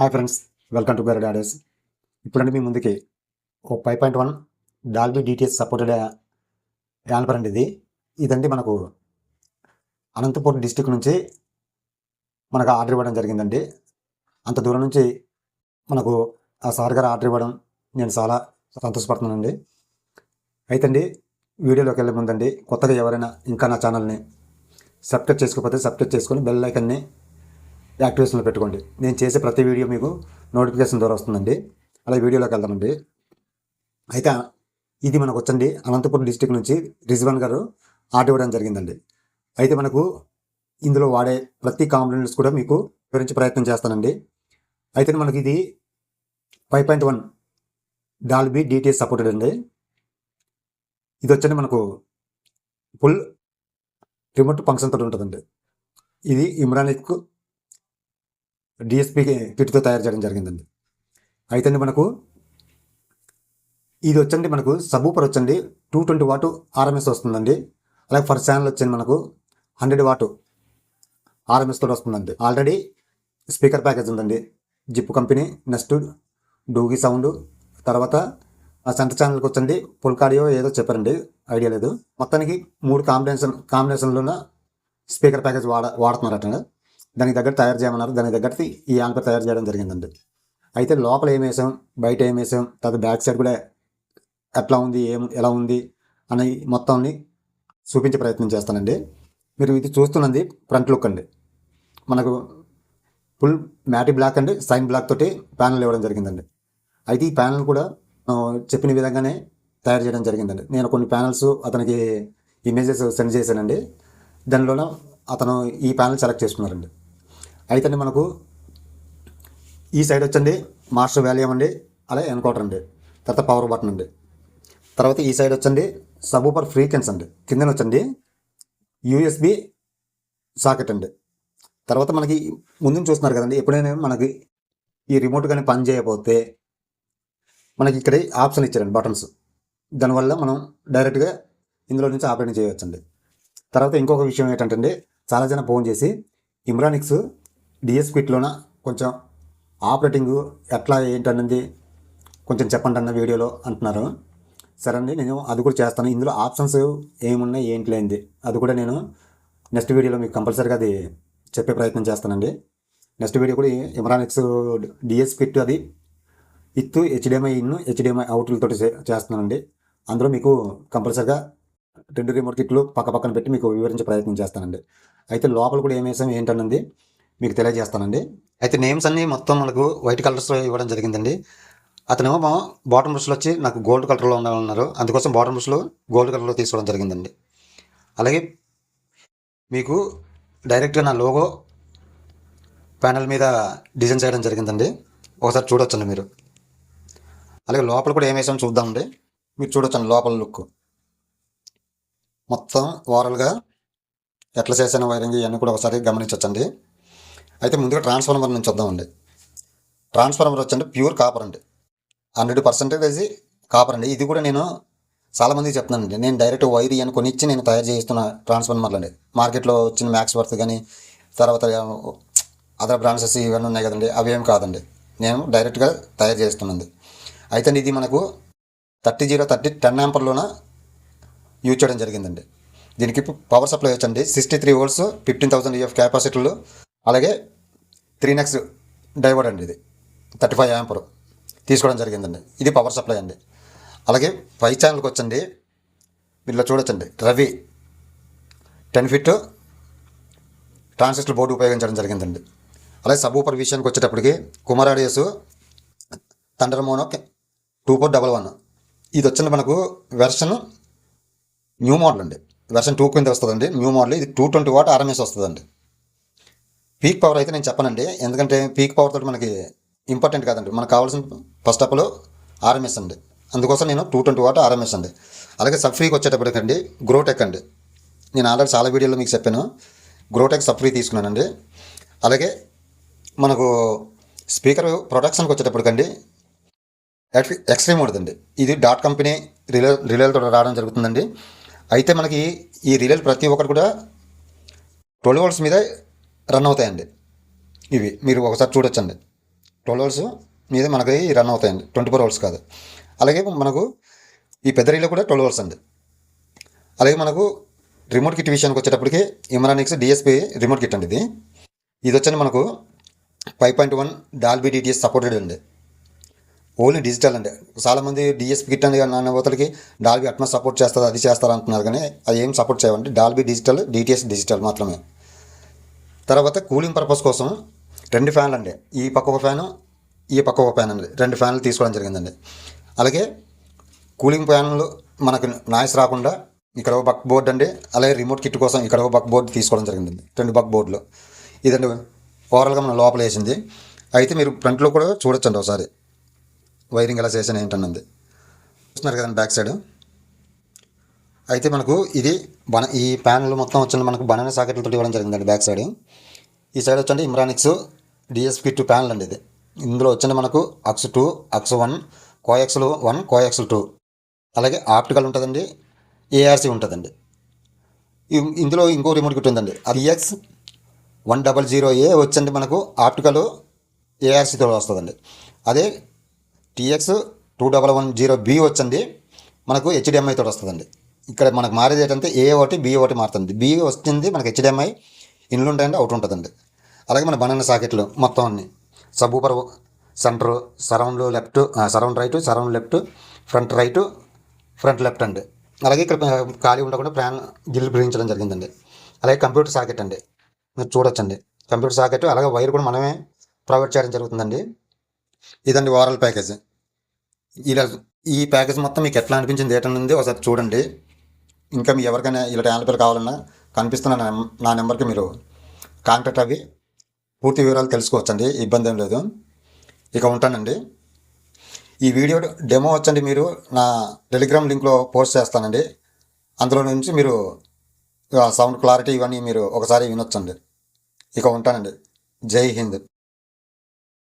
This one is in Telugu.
హాయ్ ఫ్రెండ్స్, వెల్కమ్ టు బెరడ్ ఆడియోస్. ఇప్పుడంటే మీ ముందుకి ఓ 5.1 డాల్బీ డిటిఎస్ సపోర్టెడ్ యాంపర్ అండి. ఇదండి మనకు అనంతపురం డిస్టిక్ నుంచి మనకు ఆర్డర్ ఇవ్వడం జరిగిందండి. అంత దూరం నుంచి మనకు ఆ సార్ గారు ఆర్డర్ ఇవ్వడం నేను చాలా సంతోషపడుతున్నానండి. అయితే అండి, వీడియోలోకి వెళ్ళే ముందండి, కొత్తగా ఎవరైనా ఇంకా నా ఛానల్ని సబ్స్క్రైబ్ చేసుకోకపోతే సబ్స్క్రైబ్ చేసుకొని బెల్ ఐకన్ని యాక్టివేషన్లో పెట్టుకోండి. నేను చేసే ప్రతి వీడియో మీకు నోటిఫికేషన్ ద్వారా వస్తుందండి. అలా వీడియోలోకి వెళ్దామండి. అయితే ఇది మనకు వచ్చండి అనంతపురం డిస్టిక్ నుంచి రిజ్వాన్ గారు ఆర్డర్ ఇవ్వడం జరిగిందండి. అయితే మనకు ఇందులో వాడే ప్రతి కాంపోనెంట్స్ కూడా మీకు వివరించి ప్రయత్నం చేస్తానండి. అయితే మనకి ఇది 5.1 డాల్బీ డిటిఎస్ సపోర్టెడ్ అండి. ఇది వచ్చండి మనకు ఫుల్ రిమోట్ ఫంక్షన్ తోటి ఉంటుందండి. ఇది ఇమ్రానిక్ డిఎస్పీ కిట్తో తయారు చేయడం జరిగిందండి. అయితే మనకు ఇది వచ్చండి మనకు సబూపర్ వచ్చండి 220 వాట్ ఆర్ఎంఎస్ వస్తుందండి. అలాగే ఫస్ట్ ఛానల్ వచ్చండి మనకు 100 వాట్ ఆర్ఎంఎస్ తోటి వస్తుందండి. ఆల్రెడీ స్పీకర్ ప్యాకేజ్ ఉందండి. జిప్ కంపెనీ, నెక్స్ట్ డూగి సౌండ్, తర్వాత ఆ సెంటర్ ఛానల్కి వచ్చండి పుల్కాడియో ఏదో చెప్పారండి, ఐడియా లేదు. మొత్తానికి 3 కాంబినేషన్లో స్పీకర్ ప్యాకేజ్ వాడుతున్నారట. దానికి దగ్గర తయారు చేయమన్నారు. దానికి తగ్గట్టు ఈ యాంపర్ తయారు చేయడం జరిగిందండి. అయితే లోపల ఏం వేసాం, బయట ఏం వేసాం, తర్వాత బ్యాక్ సైడ్ కూడా ఎట్లా ఉంది, ఎలా ఉంది అని మొత్తాన్ని చూపించే ప్రయత్నం చేస్తానండి. మీరు ఇది చూస్తున్నది ఫ్రంట్ లుక్ అండి. మనకు ఫుల్ మ్యాటి బ్లాక్ అండి, సైన్ బ్లాక్ తోటి ప్యానల్ ఇవ్వడం జరిగిందండి. అయితే ఈ ప్యానల్ కూడా చెప్పిన విధంగానే తయారు చేయడం జరిగిందండి. నేను కొన్ని ప్యానల్స్ అతనికి ఇమేజెస్ సెండ్ చేశానండి. దానిలోన అతను ఈ ప్యానల్ సెలెక్ట్ చేసుకున్నారండి. అయితే మనకు ఈ సైడ్ వచ్చండి మాస్టర్ వాల్యూమ్ అండి, అలాగే ఎన్కోడర్ అండి, తర్వాత పవర్ బటన్ అండి. తర్వాత ఈ సైడ్ వచ్చండి సబూపర్ ఫ్రీక్వెన్సీ అండి. కిందన వచ్చండి యూఎస్బి సాకెట్ అండి. తర్వాత మనకి ముందు చూస్తున్నారు కదండి, ఎప్పుడైనా మనకి ఈ రిమోట్ కానీ పని చేయకపోతే మనకి ఇక్కడ ఆప్షన్ ఇచ్చారండి, బటన్స్. దానివల్ల మనం డైరెక్ట్గా ఇందులో నుంచి ఆపరేటింగ్ చేయవచ్చండి. తర్వాత ఇంకొక విషయం ఏంటంటే, చాలా జనం ఫోన్ చేసి ఇమ్రానిక్స్ డిఎస్ క్విట్లోన కొంచెం ఆపరేటింగ్ ఎట్లా ఏంటన్నది కొంచెం చెప్పండి అన్న వీడియోలో అంటున్నారు. సరే అండి, నేను అది కూడా చేస్తాను. ఇందులో ఆప్షన్స్ ఏమున్నాయి ఏంటి లేనిది అది కూడా నేను నెక్స్ట్ వీడియోలో మీకు కంపల్సరీగా అది చెప్పే ప్రయత్నం చేస్తానండి. నెక్స్ట్ వీడియో కూడా ఇమ్రానిక్స్ డిఎస్ క్విట్ అది హెచ్డిఎంఐ ఇన్ హెచ్డిఎంఐ అవుట్లతో చేస్తున్నానండి. అందులో మీకు కంపల్సరీగా 2 రిమోట్ కిట్లు పక్కన పెట్టి మీకు వివరించే ప్రయత్నం చేస్తానండి. అయితే లోపల కూడా ఏం వేసాం ఏంటన్నది మీకు తెలియజేస్తానండి. అయితే నేమ్స్ అన్నీ మొత్తం మనకు వైట్ కలర్స్లో ఇవ్వడం జరిగిందండి. అతనేమో బాటమ్ బ్రష్లు వచ్చి నాకు గోల్డ్ కలర్లో ఉండాలన్నారు. అందుకోసం బాటమ్ బ్రష్లు గోల్డ్ కలర్లో తీసుకోవడం జరిగిందండి. అలాగే మీకు డైరెక్ట్గా నా లోగో ప్యానల్ మీద డిజైన్ చేయడం జరిగిందండి. ఒకసారి చూడొచ్చండి మీరు. అలాగే లోపల కూడా ఏం వేసాం చూద్దామండి. మీరు చూడొచ్చండి లోపల లుక్ మొత్తం ఓవరాల్గా ఎట్లా చేసాను వైరింగ్ ఇవన్నీ కూడా ఒకసారి గమనించవచ్చండి. అయితే ముందుగా ట్రాన్స్ఫార్మర్ నుంచి వద్దామండి. ట్రాన్స్ఫార్మర్ వచ్చండి ప్యూర్ కాపర్ అండి, 100% కాపర్ అండి. ఇది కూడా నేను చాలామందికి చెప్తున్నానండి. నేను డైరెక్ట్ వైర్ అని కొనిచ్చి నేను తయారు చేస్తున్న ట్రాన్స్ఫార్మర్లు అండి. మార్కెట్లో వచ్చిన మ్యాక్స్ వర్త్ కానీ తర్వాత అదర్ బ్రాండ్సెస్ ఇవన్నీ ఉన్నాయి కదండి, అవి ఏం కాదండి. నేను డైరెక్ట్గా తయారు చేస్తున్నది. అయితే ఇది మనకు 10 యాంపర్లోన యూజ్ చేయడం జరిగిందండి. దీనికి పవర్ సప్లై వచ్చండి 63 volts 15,000 EF కెపాసిటర్లు, అలాగే 3NX డైవర్డ్ అండి. ఇది 35 యాంపర్ తీసుకోవడం జరిగిందండి. ఇది పవర్ సప్లై అండి. అలాగే 5 ఛానల్కి వచ్చండి, వీళ్ళు చూడొచ్చండి రవి 10 feet ట్రాన్సిస్టర్ బోర్డు ఉపయోగించడం జరిగిందండి. అలాగే సబూపర్ విషయానికి వచ్చేటప్పటికి కుమార్ ఆడియోస్ థండర్ మోనో 2411. ఇది వచ్చింది మనకు వెర్షన్ న్యూ మోడల్ అండి. వెర్షన్ 2 కింద వస్తుందండి, న్యూ మోడల్. ఇది 220 వాట్ ఆర్ఎంఎస్ వస్తుందండి. పీక్ పవర్ అయితే నేను చెప్పనండి, ఎందుకంటే పీక్ పవర్ తోటి మనకి ఇంపార్టెంట్ కాదండి. మనకు కావాల్సిన ఫస్ట్ అప్లో ఆర్ఎంఎస్ అండి. అందుకోసం నేను 220 వాట్ ఆర్ఎంఎస్ అండి. అలాగే సబ్ ఫ్రీకి వచ్చేటప్పటికండి గ్రోటెక్ అండి. నేను ఆల్రెడీ చాలా వీడియోలో మీకు చెప్పాను, గ్రోటెక్ సబ్ ఫ్రీ తీసుకున్నానండి. అలాగే మనకు స్పీకర్ ప్రొడక్షన్కి వచ్చేటప్పటికండి ఎక్స్ట్రీమ్ ఉంటుందండి. ఇది డాట్ కంపెనీ రిలేలతో రావడం జరుగుతుందండి. అయితే మనకి ఈ రిలేలు ప్రతి ఒక్కటి కూడా 12 volts మీద రన్ అవుతాయండి. ఇవి మీరు ఒకసారి చూడొచ్చండి. 12 వోల్ట్స్ మీద మనకి రన్ అవుతాయండి, 24 వోల్ట్స్ కాదు. అలాగే మనకు ఈ పెద్ద రీలో కూడా 12 వోల్ట్స్ అండి. అలాగే మనకు రిమోట్ కిట్ విషయానికి వచ్చేటప్పటికి ఇమ్రానిక్స్ డిఎస్పి రిమోట్ కిట్ అండి. ఇది వచ్చండి మనకు 5.1 డాల్బీ డిటిఎస్ సపోర్టెడ్ అండి. ఓన్లీ డిజిటల్ అండి. చాలామంది డిఎస్పి కిట్ అని నాన్న పోతలకి డాల్బీ అట్మాస్ సపోర్ట్ చేస్తుంది, అది చేస్తారు అంటున్నారు, కానీ అది ఏం సపోర్ట్ చేయవండి. డాల్బీ డిజిటల్, డిటిఎస్ డిజిటల్ మాత్రమే. తర్వాత కూలింగ్ పర్పస్ కోసం 2 ఫ్యాన్లు అండి. ఈ పక్క ఒక ఫ్యాను, ఈ పక్క ఒక ఫ్యాన్ అండి. 2 ఫ్యాన్లు తీసుకోవడం జరిగిందండి. అలాగే కూలింగ్ ఫ్యాన్లు మనకు నాయిస్ రాకుండా ఇక్కడ ఒక బక్ బోర్డ్ అండి. అలాగే రిమోట్ కిట్ కోసం ఇక్కడ ఒక బక్ బోర్డు తీసుకోవడం జరిగిందండి. 2 బక్ బోర్డులు. ఇదండి ఓవరాల్గా మనం లోపల వేసింది. అయితే మీరు ఫ్రంట్లో కూడా చూడొచ్చండి ఒకసారి వైరింగ్ ఎలా చేసాను ఏంటన్నది. చూస్తున్నారు కదండి బ్యాక్ సైడ్. అయితే మనకు ఇది ఈ ప్యానల్ మొత్తం వచ్చండి మనకు బనానా సాకెట్లతో ఇవ్వడం జరిగిందండి బ్యాక్ సైడ్. ఈ సైడ్ వచ్చండి ఇమ్రానిక్స్ డిఎస్పి కిట్ ప్యానల్ అండి ఇది. ఇందులో వచ్చండి మనకు అక్స్ 2, అక్స్ 1, కోఎక్స్లు 1, కోఎక్స్లు 2, అలాగే ఆప్టికల్ ఉంటుందండి, ఏఆర్సీ ఉంటుందండి. ఇందులో ఇంకో రిమోట్ కిట్ ఉందండి, అది EX 100A వచ్చండి మనకు ఆప్టికల్ ఏఆర్సీతో వస్తుందండి. అదే TX 2110B వచ్చండి మనకు HDMI తోటి వస్తుందండి. ఇక్కడ మనకు మారేది ఏంటంటే A ఒకటి B ఒకటి మారుతుంది. B వచ్చింది మనకు HDMI ఇన్లు ఉంటాయండి, అవుట్ ఉంటుందండి. అలాగే మన బనానా సాకెట్లు మొత్తం అన్ని subwoofer centre, surround left, surround right, surround left, front right, front left అండి. అలాగే ఇక్కడ ఖాళీ ఉండకుండా ఫ్యాన్ గిల్లు బిగించడం జరిగిందండి. అలాగే కంప్యూటర్ సాకెట్ అండి, మీరు చూడొచ్చండి కంప్యూటర్ సాకెట్. అలాగే వైర్ కూడా మనమే ప్రొవైడ్ చేయడం జరుగుతుందండి. ఇదండి ఓవరాల్ ప్యాకేజ్. ఇలా ఈ ప్యాకేజ్ మొత్తం మీకు ఎట్లా అనిపించింది ఏంటంది ఒకసారి చూడండి. ఇంకా మీ ఎవరికైనా ఇలాంటి యాంప్లిఫైర్ కావాలన్నా కనిపిస్తున్న నా నెంబర్కి మీరు కాంటాక్ట్ అవి పూర్తి వివరాలు తెలుసుకోవచ్చండి, ఇబ్బంది ఏం లేదు. ఇక ఉంటానండి. ఈ వీడియో డెమో వచ్చండి మీరు నా టెలిగ్రామ్ లింక్లో పోస్ట్ చేస్తానండి. అందులో నుంచి మీరు సౌండ్ క్లారిటీ ఇవన్నీ మీరు ఒకసారి వినొచ్చండి. ఇక ఉంటానండి. జై హింద్.